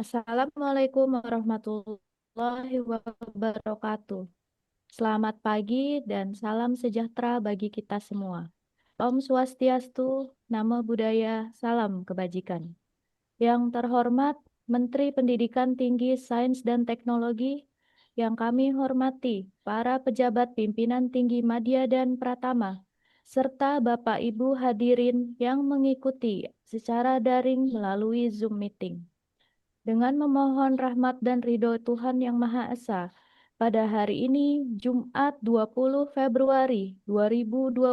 Assalamualaikum warahmatullahi wabarakatuh. Selamat pagi dan salam sejahtera bagi kita semua. Om Swastiastu, Namo Buddhaya, salam kebajikan. Yang terhormat Menteri Pendidikan Tinggi, Sains dan Teknologi, yang kami hormati para pejabat pimpinan tinggi Madya dan Pratama, serta Bapak Ibu hadirin yang mengikuti secara daring melalui Zoom meeting. Dengan memohon rahmat dan ridho Tuhan Yang Maha Esa, pada hari ini, Jumat 20 Februari 2026,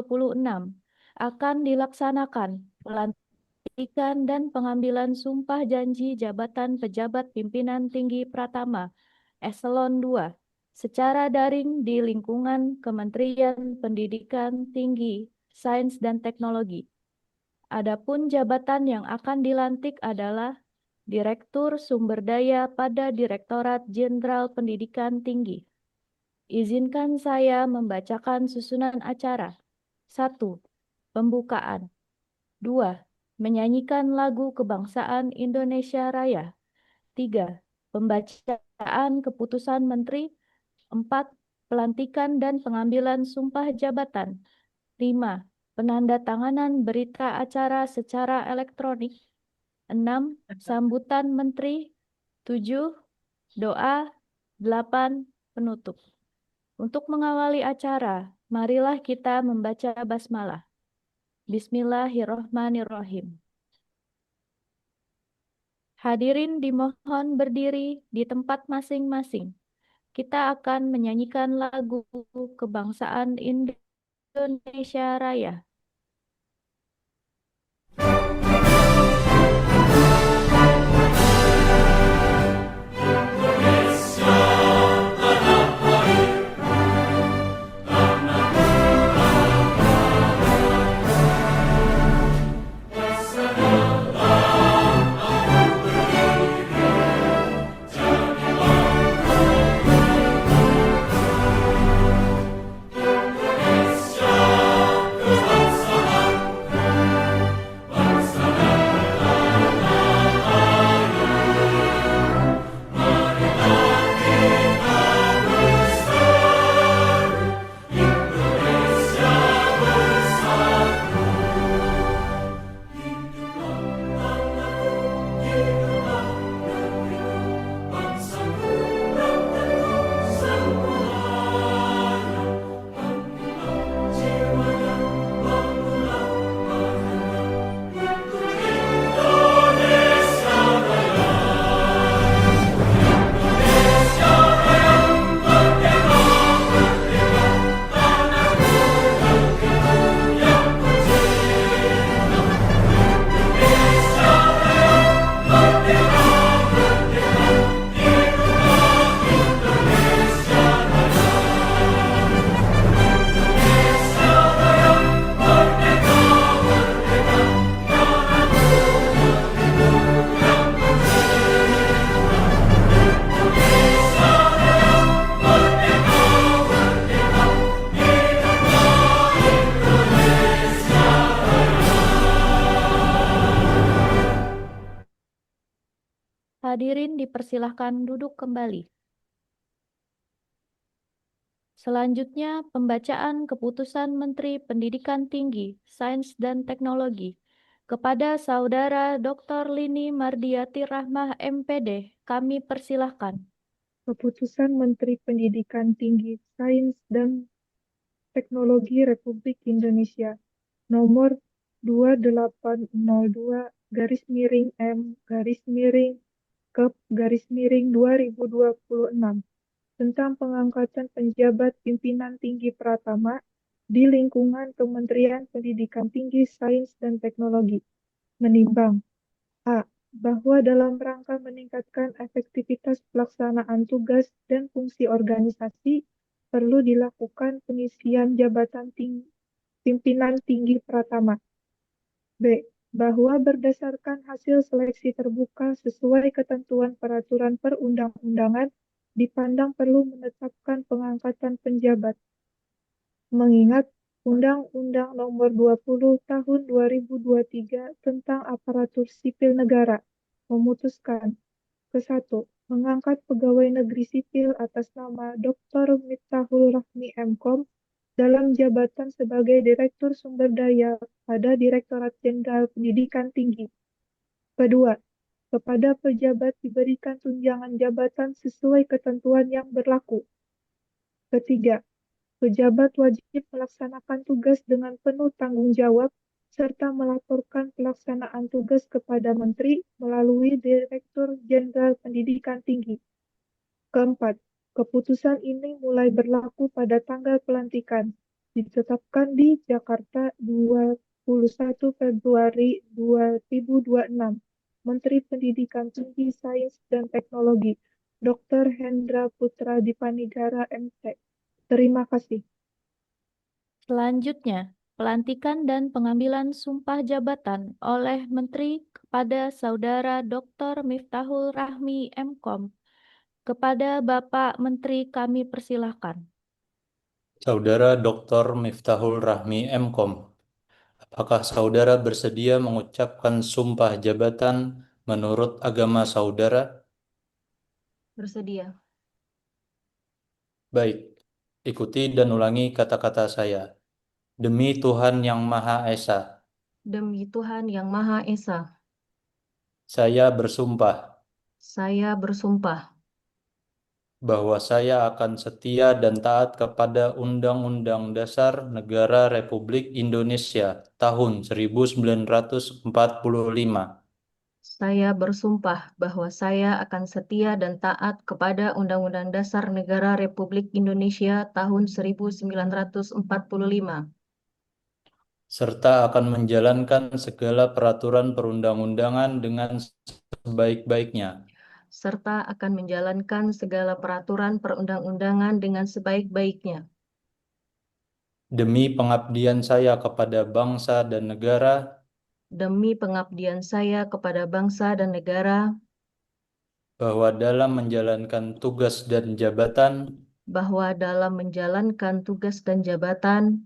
akan dilaksanakan pelantikan dan pengambilan sumpah janji jabatan pejabat pimpinan tinggi Pratama, Eselon II, secara daring di lingkungan Kementerian Pendidikan Tinggi, Sains dan Teknologi. Adapun jabatan yang akan dilantik adalah Direktur Sumber Daya pada Direktorat Jenderal Pendidikan Tinggi. Izinkan saya membacakan susunan acara. 1. Pembukaan. 2. Menyanyikan lagu kebangsaan Indonesia Raya. 3. Pembacaan keputusan menteri. 4. Pelantikan dan pengambilan sumpah jabatan. 5. Penandatanganan berita acara secara elektronik. 6. Sambutan menteri. 7. Doa. 8. Penutup. Untuk mengawali acara, marilah kita membaca basmalah. Bismillahirrohmanirrohim. Hadirin dimohon berdiri di tempat masing-masing. Kita akan menyanyikan lagu kebangsaan Indonesia Raya. Hadirin dipersilahkan duduk kembali. Selanjutnya, pembacaan keputusan Menteri Pendidikan Tinggi, Sains dan Teknologi kepada Saudara Dr. Lini Mardiati Rahmah MPD, kami persilahkan. Keputusan Menteri Pendidikan Tinggi, Sains dan Teknologi Republik Indonesia nomor 2802/M/Kep/2026 tentang pengangkatan penjabat pimpinan tinggi Pratama di lingkungan Kementerian Pendidikan Tinggi, Sains dan Teknologi. Menimbang A. Bahwa dalam rangka meningkatkan efektivitas pelaksanaan tugas dan fungsi organisasi, perlu dilakukan pengisian jabatan pimpinan tinggi Pratama. B. Bahwa berdasarkan hasil seleksi terbuka sesuai ketentuan peraturan perundang-undangan, dipandang perlu menetapkan pengangkatan penjabat. Mengingat Undang-Undang Nomor 20 Tahun 2023 tentang Aparatur Sipil Negara memutuskan Ke-1. Mengangkat pegawai negeri sipil atas nama Dr. Miftahul Rahmi MKOM dalam jabatan sebagai Direktur Sumber Daya pada Direktorat Jenderal Pendidikan Tinggi. Kedua, kepada pejabat diberikan tunjangan jabatan sesuai ketentuan yang berlaku. Ketiga, pejabat wajib melaksanakan tugas dengan penuh tanggung jawab serta melaporkan pelaksanaan tugas kepada Menteri melalui Direktur Jenderal Pendidikan Tinggi. Keempat, keputusan ini mulai berlaku pada tanggal pelantikan, ditetapkan di Jakarta 21 Februari 2026. Menteri Pendidikan Tinggi, Sains, dan Teknologi, Dr. Hendra Putra Dipanigara, MT. Terima kasih. Selanjutnya, pelantikan dan pengambilan sumpah jabatan oleh Menteri kepada Saudara Dr. Miftahul Rahmi MKOM. Kepada Bapak Menteri kami persilahkan. Saudara Dr. Miftahul Rahmi MKOM, apakah saudara bersedia mengucapkan sumpah jabatan menurut agama saudara? Bersedia. Baik, ikuti dan ulangi kata-kata saya. Demi Tuhan Yang Maha Esa, Demi Tuhan Yang Maha Esa, saya bersumpah saya bersumpah bahwa saya akan setia dan taat kepada Undang-Undang Dasar Negara Republik Indonesia tahun 1945. Saya bersumpah bahwa saya akan setia dan taat kepada Undang-Undang Dasar Negara Republik Indonesia tahun 1945, serta akan menjalankan segala peraturan perundang-undangan dengan sebaik-baiknya. serta akan menjalankan segala peraturan perundang-undangan dengan sebaik-baiknya. Demi pengabdian saya kepada bangsa dan negara, Demi pengabdian saya kepada bangsa dan negara, bahwa dalam menjalankan tugas dan jabatan, bahwa dalam menjalankan tugas dan jabatan,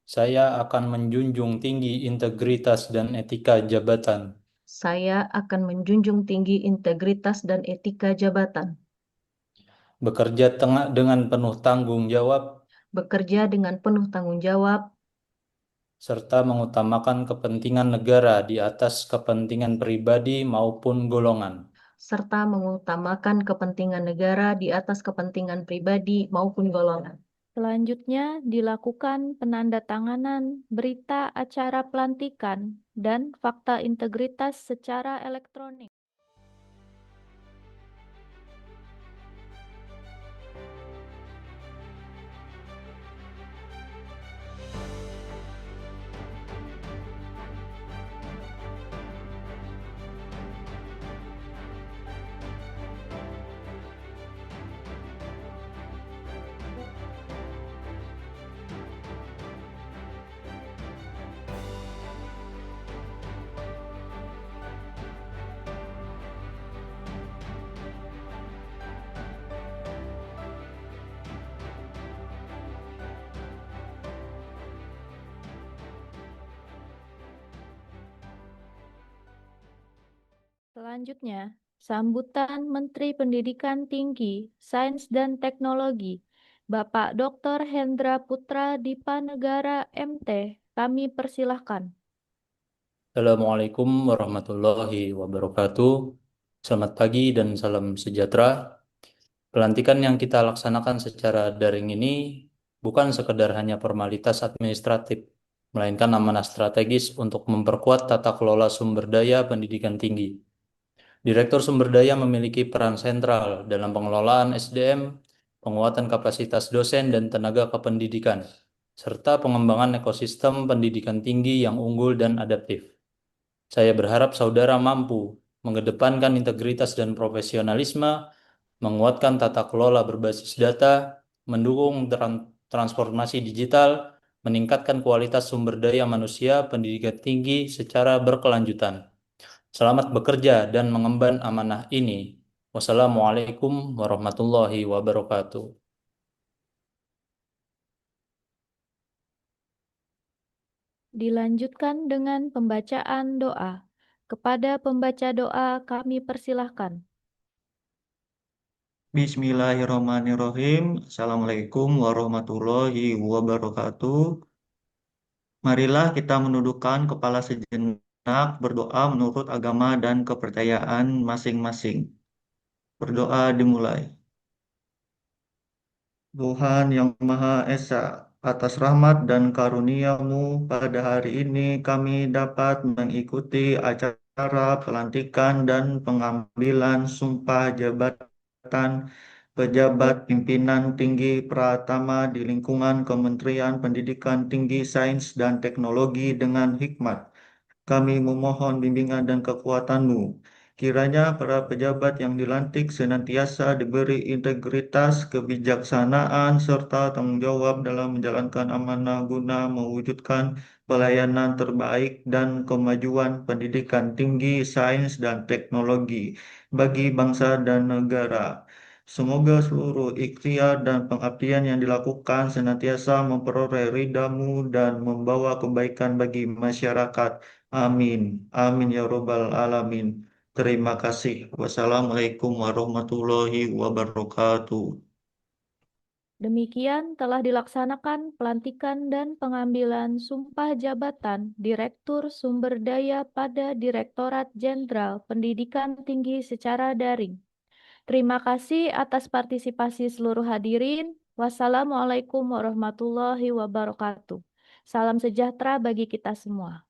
saya akan menjunjung tinggi integritas dan etika jabatan, saya akan menjunjung tinggi integritas dan etika jabatan, bekerja dengan penuh tanggung jawab, bekerja dengan penuh tanggung jawab, serta mengutamakan kepentingan negara di atas kepentingan pribadi maupun golongan. serta mengutamakan kepentingan negara di atas kepentingan pribadi maupun golongan. Selanjutnya dilakukan penandatanganan berita acara pelantikan dan fakta integritas secara elektronik. Selanjutnya, sambutan Menteri Pendidikan Tinggi, Sains dan Teknologi, Bapak Dr. Hendra Putra Dipanegara, MT. Kami persilahkan. Assalamualaikum warahmatullahi wabarakatuh. Selamat pagi dan salam sejahtera. Pelantikan yang kita laksanakan secara daring ini bukan sekedar hanya formalitas administratif, melainkan amanah strategis untuk memperkuat tata kelola sumber daya pendidikan tinggi. Direktur sumber daya memiliki peran sentral dalam pengelolaan SDM, penguatan kapasitas dosen dan tenaga kependidikan, serta pengembangan ekosistem pendidikan tinggi yang unggul dan adaptif. Saya berharap saudara mampu mengedepankan integritas dan profesionalisme, menguatkan tata kelola berbasis data, mendukung transformasi digital, meningkatkan kualitas sumber daya manusia pendidikan tinggi secara berkelanjutan. Selamat bekerja dan mengemban amanah ini. Wassalamualaikum warahmatullahi wabarakatuh. Dilanjutkan dengan pembacaan doa. Kepada pembaca doa kami persilahkan. Bismillahirrahmanirrahim. Assalamualaikum warahmatullahi wabarakatuh. Marilah kita menundukkan kepala sejenak, berdoa menurut agama dan kepercayaan masing-masing. Berdoa dimulai. Tuhan yang Maha Esa, atas rahmat dan karunia-Mu pada hari ini kami dapat mengikuti acara pelantikan dan pengambilan sumpah jabatan pejabat pimpinan tinggi Pratama di lingkungan Kementerian Pendidikan Tinggi Sains dan Teknologi dengan hikmat. Kami memohon bimbingan dan kekuatan-Mu. Kiranya para pejabat yang dilantik senantiasa diberi integritas, kebijaksanaan, serta tanggung jawab dalam menjalankan amanah guna mewujudkan pelayanan terbaik dan kemajuan pendidikan tinggi, sains, dan teknologi bagi bangsa dan negara. Semoga seluruh ikhtiar dan pengabdian yang dilakukan senantiasa memperoleh ridha-Mu dan membawa kebaikan bagi masyarakat. Amin. Amin ya robbal alamin. Terima kasih. Wassalamualaikum warahmatullahi wabarakatuh. Demikian telah dilaksanakan pelantikan dan pengambilan sumpah jabatan Direktur Sumber Daya pada Direktorat Jenderal Pendidikan Tinggi secara daring. Terima kasih atas partisipasi seluruh hadirin. Wassalamualaikum warahmatullahi wabarakatuh. Salam sejahtera bagi kita semua.